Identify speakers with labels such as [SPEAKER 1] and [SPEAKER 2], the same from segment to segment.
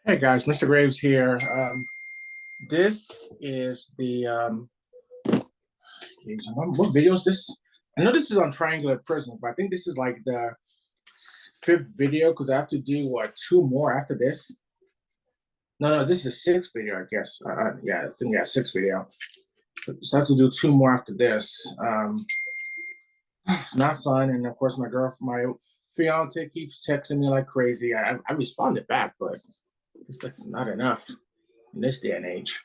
[SPEAKER 1] Hey guys, Mr. Graves here. This is the what video is this? I know this is on triangular prism, but I think this is like the fifth video because I have to do what, two more after this. No, this is the sixth video, I guess. Yeah, I think sixth video. So I have to do two more after this. It's not fun, and of course my fiance keeps texting me like crazy. I responded back, but that's not enough in this day and age.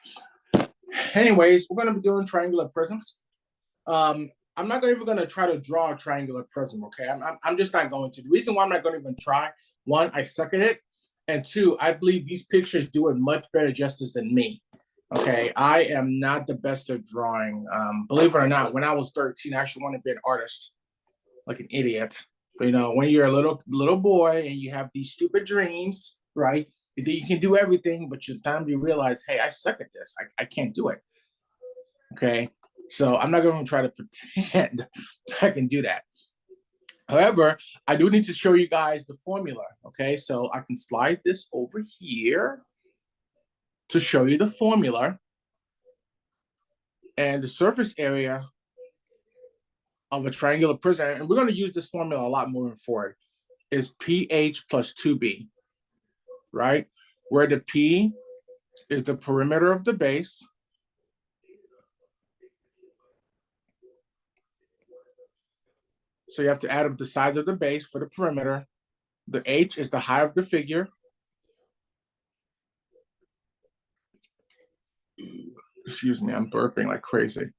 [SPEAKER 1] Anyways, we're gonna be doing triangular prisms. I'm not even gonna try to draw a triangular prism. Okay, I'm just not going to. The reason why I'm not going to even try, one, I suck at it, and two, I believe these pictures do it much better justice than me. Okay, I am not the best at drawing. Believe it or not, when I was 13, I actually wanted to be an artist, like an idiot. But, when you're a little boy and you have these stupid dreams, right? You think you can do everything, but the time you realize, hey, I suck at this. I can't do it. Okay, so I'm not going to try to pretend I can do that. However, I do need to show you guys the formula. Okay, so I can slide this over here to show you the formula and the surface area of a triangular prism. And we're going to use this formula a lot moving forward. Is PH plus 2B, right? Where the P is the perimeter of the base. So you have to add up the sides of the base for the perimeter. The H is the height of the figure. Excuse me, I'm burping like crazy.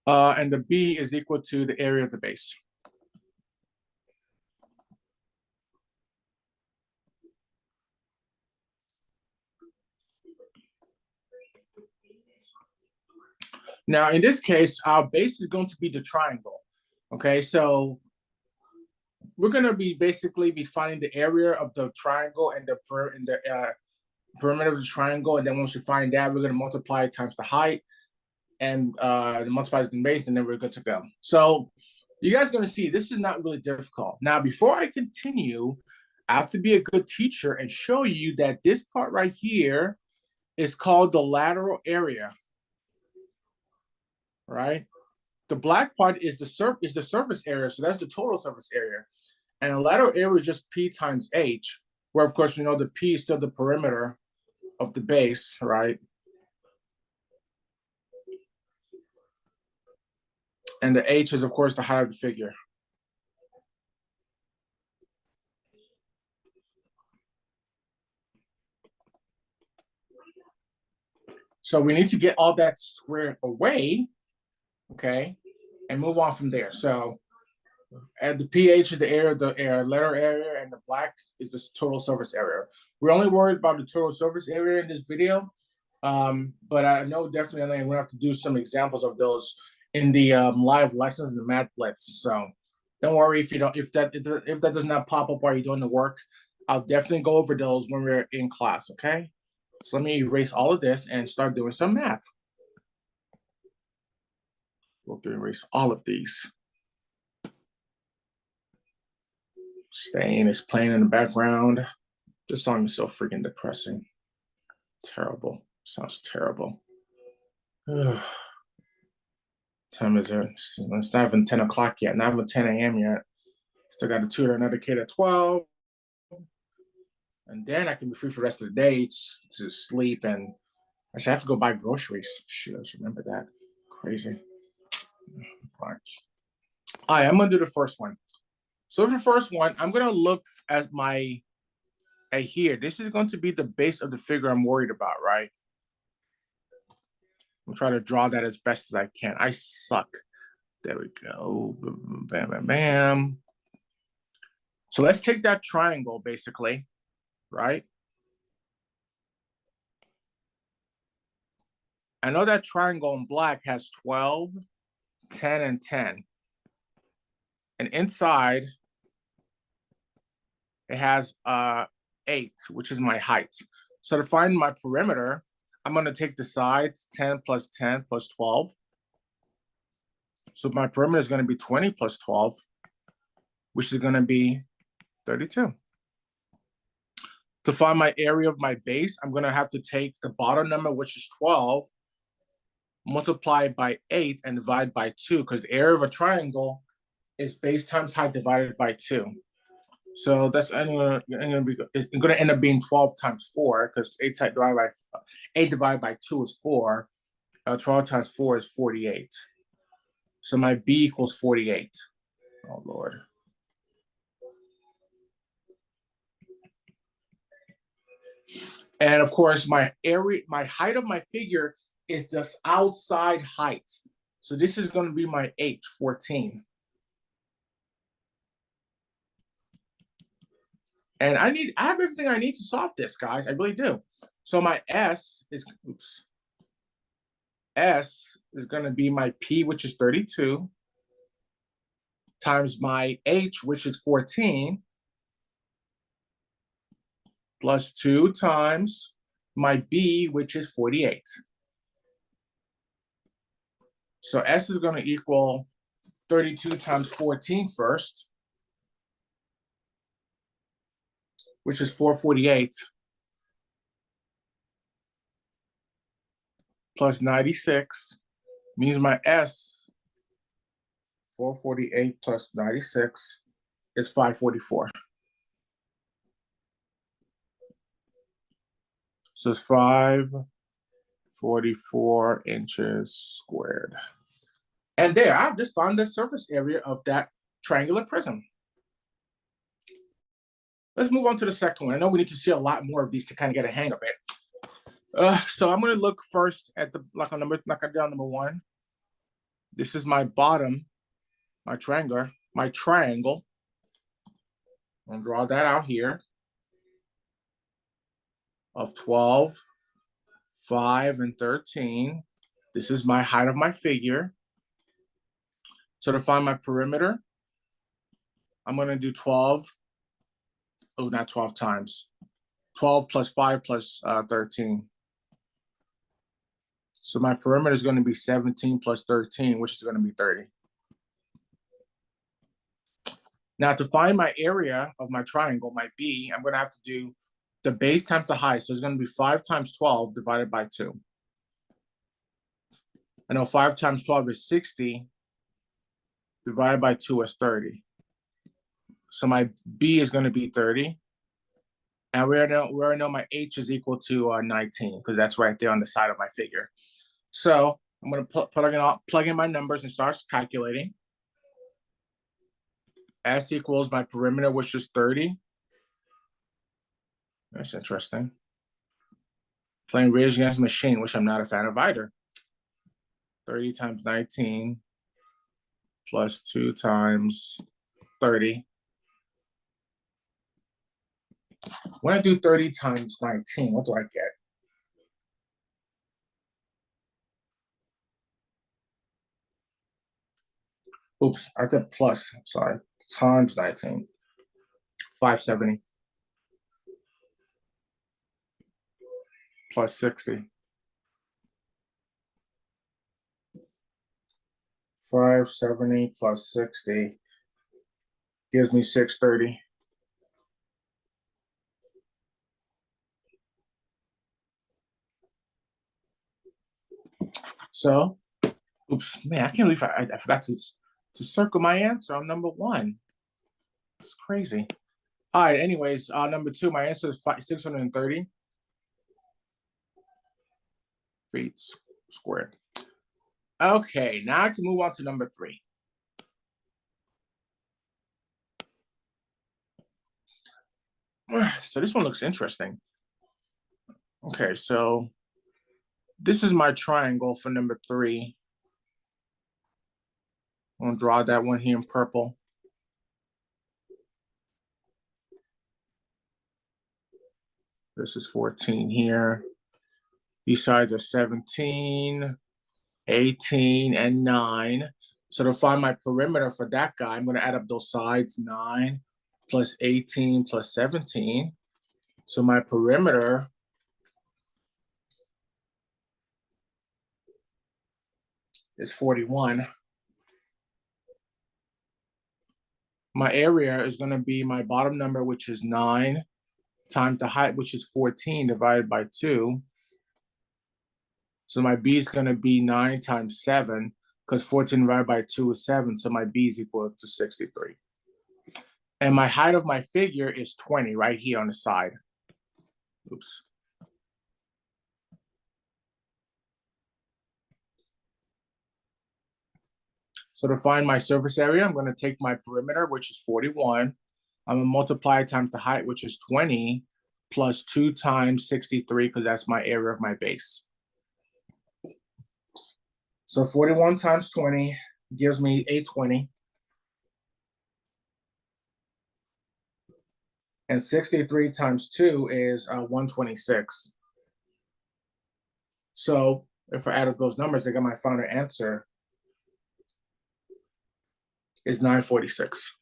[SPEAKER 1] And the B is equal to the area of the base. Now, in this case, our base is going to be the triangle. Okay, so we're going to be finding the area of the triangle and the perimeter of the triangle. And then once you find that, we're going to multiply it times the height and multiply the base, and then we're good to go. So you guys are going to see this is not really difficult. Now, before I continue, I have to be a good teacher and show you that this part right here is called the lateral area. Right? The black part is the surface area, so that's the total surface area. And the lateral area is just P times H, where of course the P is still the perimeter of the base, right? And the H is of course the height of the figure. So we need to get all that squared away, okay, and move on from there. So and the pH is the area of the letter area, and the black is the total surface area. We're only worried about the total surface area in this video, but I know definitely we're gonna have to do some examples of those in the live lessons in the Math Blitz. So don't worry if that does not pop up while you're doing the work. I'll definitely go over those when we're in class. Okay, so let me erase all of this and start doing some math. We'll erase all of these. Stain is playing in the background. This song is so freaking depressing. Terrible. Sounds terrible. Time is it? It's not even 10 o'clock yet. Not even 10 a.m. yet. Still got to tutor another kid at 12. And then I can be free for the rest of the day to sleep. And actually, I have to go buy groceries. Shoot, I should remember that. Crazy. All right, I'm going to do the first one. So for the first one, I'm going to look at here. This is going to be the base of the figure I'm worried about, right? I'm trying to draw that as best as I can. I suck. There we go. Bam, bam, bam. So let's take that triangle, basically, right? I know that triangle in black has 12, 10, and 10. And inside, it has 8, which is my height. So to find my perimeter, I'm going to take the sides, 10 plus 10 plus 12. So my perimeter is going to be 20 plus 12, which is going to be 32. To find my area of my base, I'm gonna have to take the bottom number, which is 12, multiply by 8 and divide by 2, because the area of a triangle is base times height divided by 2. So that's gonna end up being 12 times 4, because 8 divided by 2 is 4. 12 times 4 is 48. So my B equals 48. Oh Lord. And of course, my height of my figure is this outside height. So this is going to be my H, 14. And I have everything I need to solve this, guys. I really do. So my S is going to be my P, which is 32, times my H, which is 14, plus 2 times my B, which is 48. So S is going to equal 32 times 14 first, which is 448, plus 96, means my S, 448 plus 96, is 544. So it's 544 inches squared. And there, I've just found the surface area of that triangular prism. Let's move on to the second one. I know we need to see a lot more of these to kind of get a hang of it. So I'm going to look first at the like I did on number 1. This is my bottom, my triangle. I'm going to draw that out here of 12, 5, and 13. This is my height of my figure. So to find my perimeter, I'm going to do 12. Oh, not 12 times. 12 plus 5 plus 13. So my perimeter is going to be 17 plus 13, which is going to be 30. Now to find my area of my triangle, my B, I'm going to have to do the base times the height. So it's going to be 5 times 12 divided by 2. I know 5 times 12 is 60. Divided by 2 is 30. So my B is going to be 30. And we already know my H is equal to 19, because that's right there on the side of my figure. So I'm going to plug in my numbers and start calculating. S equals my perimeter, which is 30. That's interesting. Playing Rage Against the Machine, which I'm not a fan of either. 30 times 19 plus 2 times 30. When I do 30 times 19, what do I get? Oops, I did plus, sorry, times 19. 570 plus 60. 570 plus 60 gives me 630. So, oops, man, I can't believe I forgot to circle my answer on number 1. It's crazy. All right, anyways, number 2, my answer is 630 feet squared. Okay, now I can move on to number 3. So this one looks interesting. Okay, so this is my triangle for number 3. I'm gonna draw that one here in purple. This is 14 here. These sides are 17, 18, and 9. So to find my perimeter for that guy, I'm going to add up those sides, 9 plus 18 plus 17. So my perimeter is 41. My area is going to be my bottom number, which is 9, times the height, which is 14, divided by 2. So my B is going to be 9 times 7, because 14 divided by 2 is 7. So my B is equal to 63. And my height of my figure is 20 right here on the side. Oops. So to find my surface area, I'm going to take my perimeter, which is 41. I'm going to multiply it times the height, which is 20, plus 2 times 63, because that's my area of my base. So 41 times 20 gives me 820. And 63 times 2 is 126. So if I add up those numbers, I get my final answer is 946.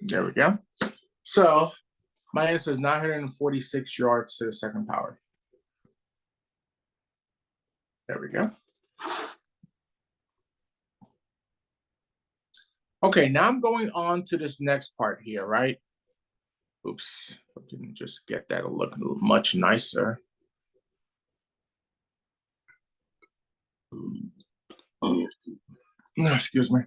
[SPEAKER 1] There we go. So my answer is 946 yards to the second power. There we go. Okay, now I'm going on to this next part here, right? Oops, I can just get that to look much nicer. Excuse me.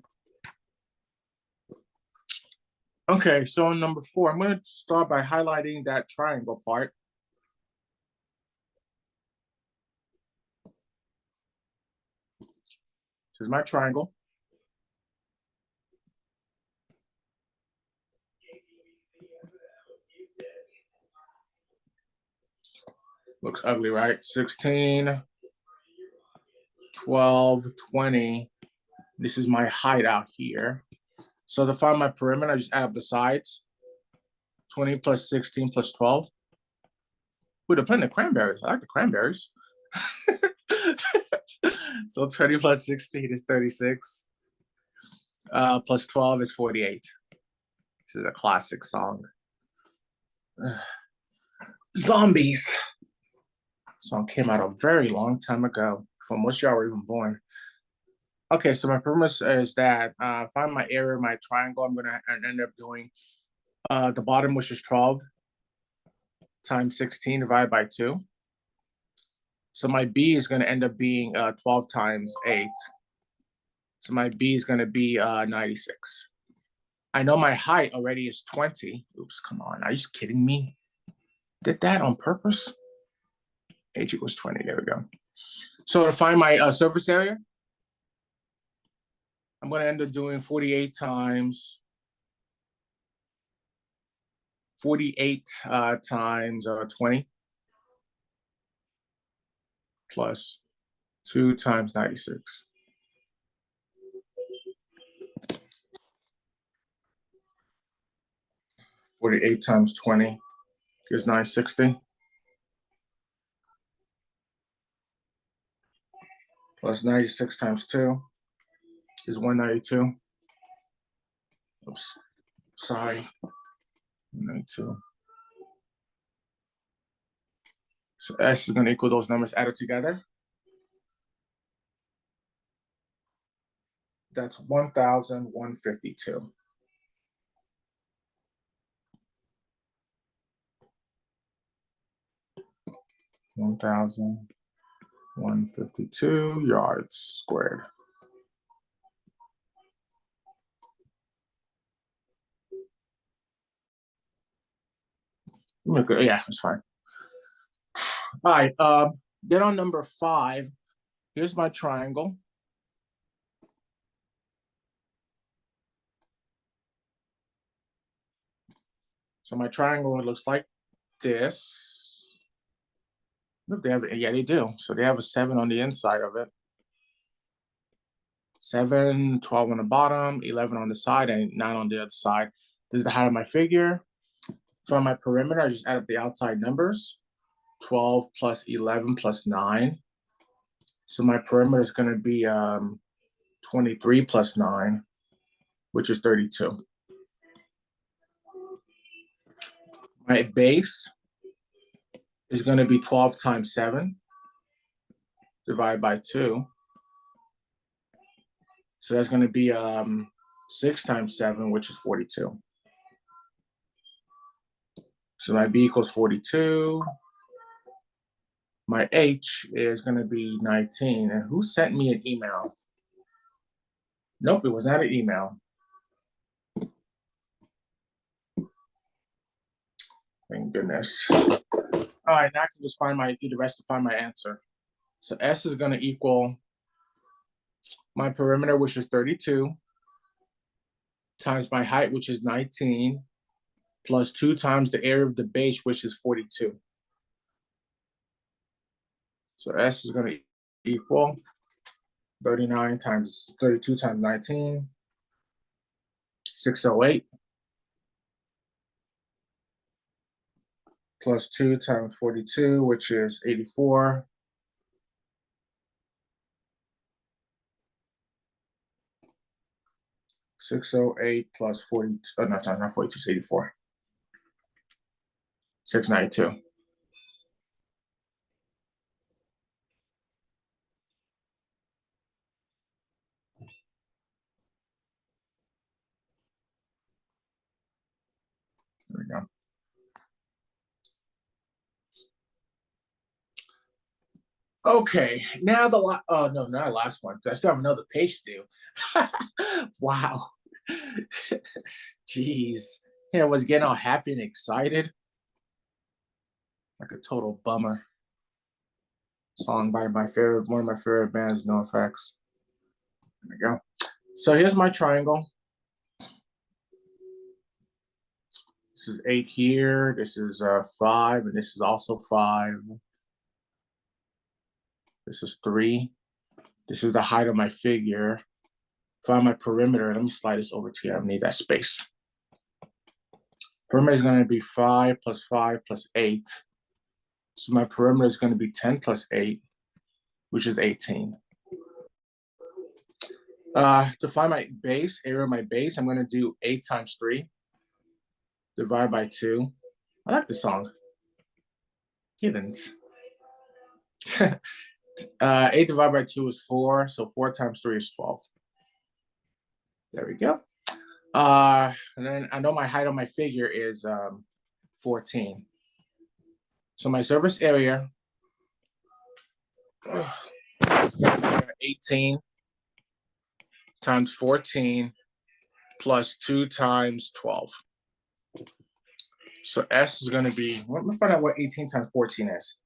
[SPEAKER 1] Okay, so on number 4, I'm going to start by highlighting that triangle part. This is my triangle. Looks ugly, right? 16, 12, 20. This is my height out here. So to find my perimeter, I just add up the sides. 20 plus 16 plus 12. Ooh, they're putting the cranberries. I like the cranberries. So 20 plus 16 is 36. Plus 12 is 48. This is a classic song. Zombies. This song came out a very long time ago, from most y'all were even born. Okay, so my premise is that find my area, my triangle. I'm gonna end up doing the bottom, which is 12 times 16 divided by 2. So my B is gonna end up being 12 times 8. So my B is gonna be 96. I know my height already is 20. Oops, come on, are you just kidding me? Did that on purpose? H equals 20, there we go. So to find my surface area, I'm gonna end up doing 48 times 20 plus 2 times 96. $48 times 20 gives 960. Plus 96 times 2 is 192. Oops, sorry. 192. So S is going to equal those numbers added together. That's 1,152. $1,152 yards squared. Yeah, it's fine. All right. Then on number 5, here's my triangle. So my triangle looks like this. They have, yeah, they do. So they have a 7 on the inside of it. 7, 12 on the bottom, 11 on the side, and 9 on the other side. This is the height of my figure. From my perimeter, I just add up the outside numbers. 12 plus 11 plus 9. So my perimeter is going to be 23 plus 9, which is 32. My base is going to be 12 times 7 divided by 2. So that's going to be 6 times 7, which is 42. So my B equals 42. My H is going to be 19. And who sent me an email? Nope, it was not an email. Thank goodness. All right, now I can just do the rest to find my answer. So S is going to equal my perimeter, which is 32, times my height, which is 19, plus 2 times the area of the base, which is 42. So S is going to equal 39 times 32 times 19, 608, plus 2 times 42, which is 84. $608 plus 42, oh, no, not 42, it's 84. 692. There we go. Okay, now oh no, not the last one. I still have another page to do. Wow. Jeez. I was getting all happy and excited. Like a total bummer. Song by one of my favorite bands, No Effects. There we go. So here's my triangle. This is 8 here. This is 5, and this is also 5. This is 3. This is the height of my figure. Find my perimeter. Let me slide this over to you. I need that space. Perimeter is going to be 5 plus 5 plus 8. So my perimeter is going to be 10 plus 8, which is 18. To find my base, area of my base, I'm going to do 8 times 3, divide by 2. I like the song. Heathens. 8 divided by 2 is 4, so 4 times 3 is 12. There we go. And then I know my height on my figure is 14. So my surface area, 18 times 14 plus 2 times 12. So S is going to be, let me find out what 18 times 14 is.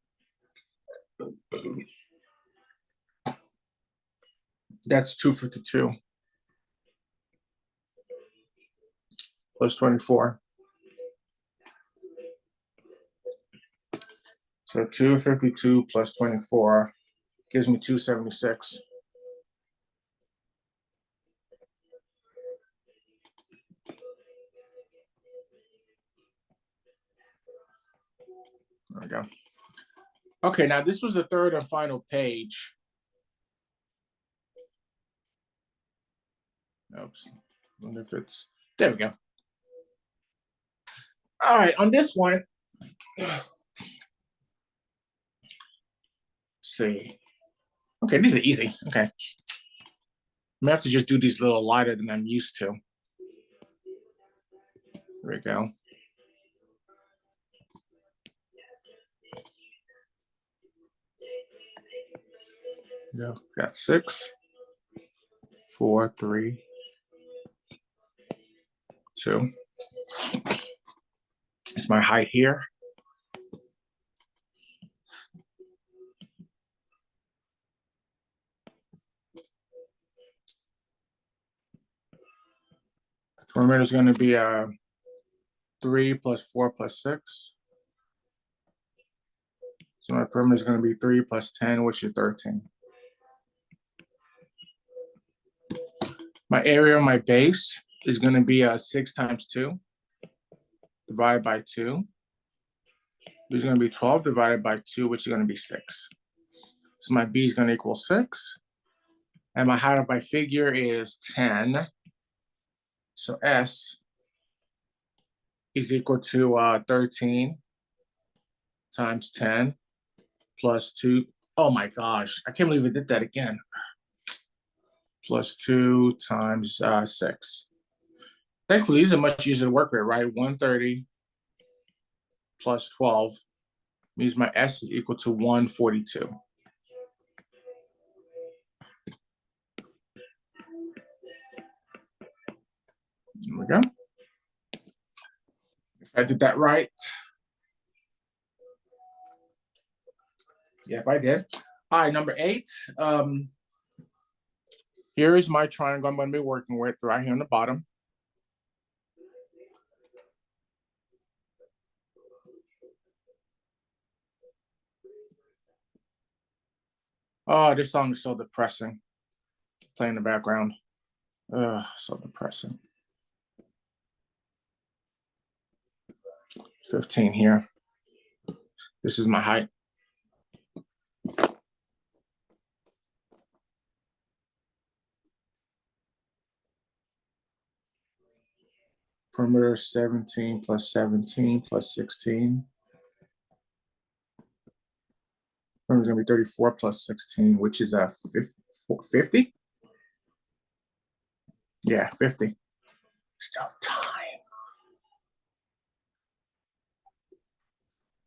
[SPEAKER 1] That's 252 plus 24. So 252 plus 24 gives me 276. There we go. Okay, now this was the third and final page. Oops. I wonder if it's, there we go. All right, on this one, let's see. Okay, these are easy. Okay. I'm gonna have to just do these a little lighter than I'm used to. There we go. Yeah, got 6, 4, 3, 2. It's my height here. Perimeter is going to be 3 plus 4 plus 6. So my perimeter is going to be 3 plus 10, which is 13. My area of my base is going to be 6 times 2 divided by 2. There's going to be 12 divided by 2, which is going to be 6. So my B is going to equal 6. And my height of my figure is 10. So S is equal to 13 times 10 plus 2. Oh my gosh, I can't believe I did that again. Plus 2 times 6. Thankfully, these are much easier to work with, right? 130 plus 12 means my S is equal to 142. There we go. If I did that right. Yep, I did. All right, number 8. Here is my triangle I'm going to be working with right here on the bottom. Oh, this song is so depressing. Play in the background. Ugh, so depressing. 15 here. This is my height. Perimeter 17 plus 17 plus 16. Perimeter is going to be 34 plus 16, which is a 50? Yeah, 50. Still have time.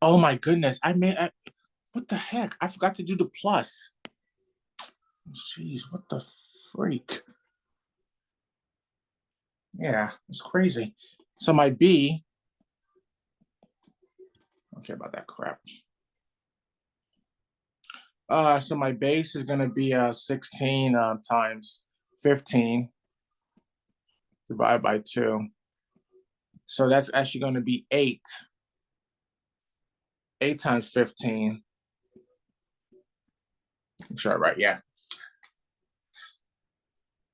[SPEAKER 1] Oh my goodness. What the heck? I forgot to do the plus. Jeez, what the freak? Yeah, it's crazy. So my B, I don't care about that crap. So my base is gonna be 16 times 15 divided by 2. So that's actually gonna be 8. 8 times 15. I'm sure, right? Yeah.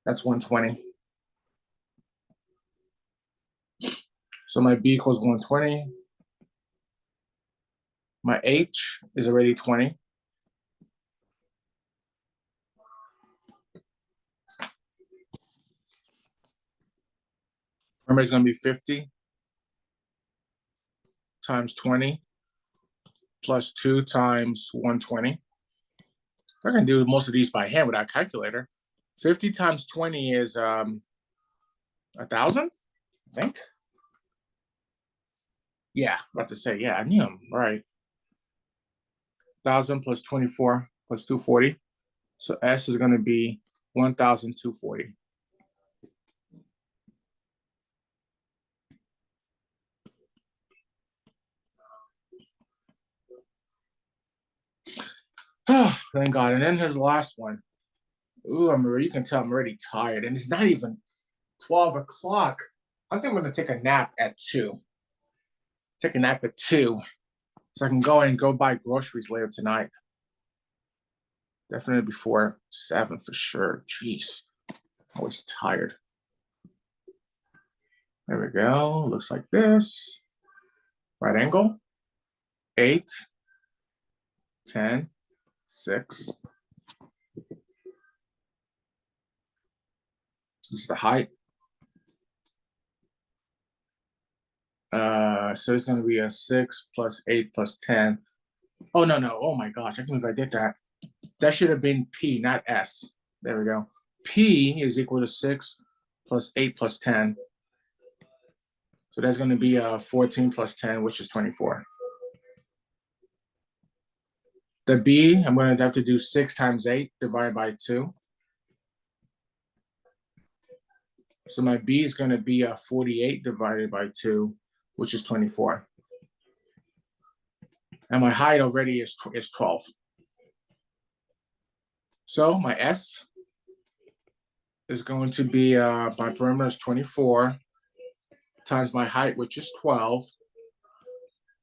[SPEAKER 1] That's 120. So my B equals 120. My H is already 20. Remember, it's gonna be 50 times 20 plus 2 times 120. I can do most of these by hand without a calculator. 50 times 20 is 1,000, I think. Yeah, about to say, yeah, I knew him. Right. 1,000 plus 24 plus 240. So S is going to be 1,240. Oh, thank God. And then his last one. Ooh, you can tell I'm already tired. And it's not even 12 o'clock. I think I'm going to take a nap at 2. Take a nap at 2 so I can go buy groceries later tonight. Definitely before 7 for sure. Jeez. Always tired. There we go. Looks like this. Right angle. 8, 10, 6. This is the height. So it's going to be a 6 plus 8 plus 10. Oh, no, no. Oh, my gosh. I can't believe I did that. That should have been P, not S. There we go. P is equal to 6 plus 8 plus 10. So that's going to be 14 plus 10, which is 24. The B, I'm going to have to do 6 times 8 divided by 2. So my B is going to be 48 divided by 2, which is 24. And my height already is 12. So my S is going to be, my perimeter is 24 times my height, which is 12,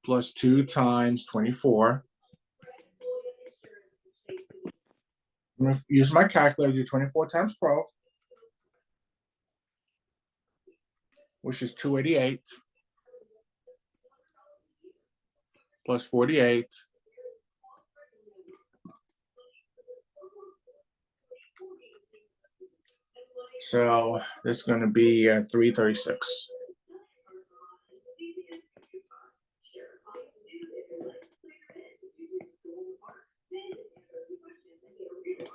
[SPEAKER 1] plus 2 times 24. I'm going to use my calculator, do 24 times 12, which is 288, plus 48. So this is going to be 336.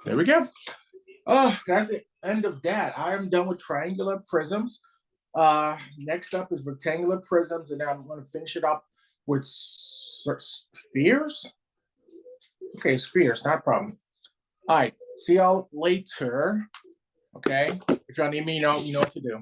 [SPEAKER 1] There we go. Oh, that's the end of that. I am done with triangular prisms. Next up is rectangular prisms, and then I'm going to finish it up with spheres. Okay, spheres, not a problem. All right, see y'all later. Okay, if y'all need me, you know what to do.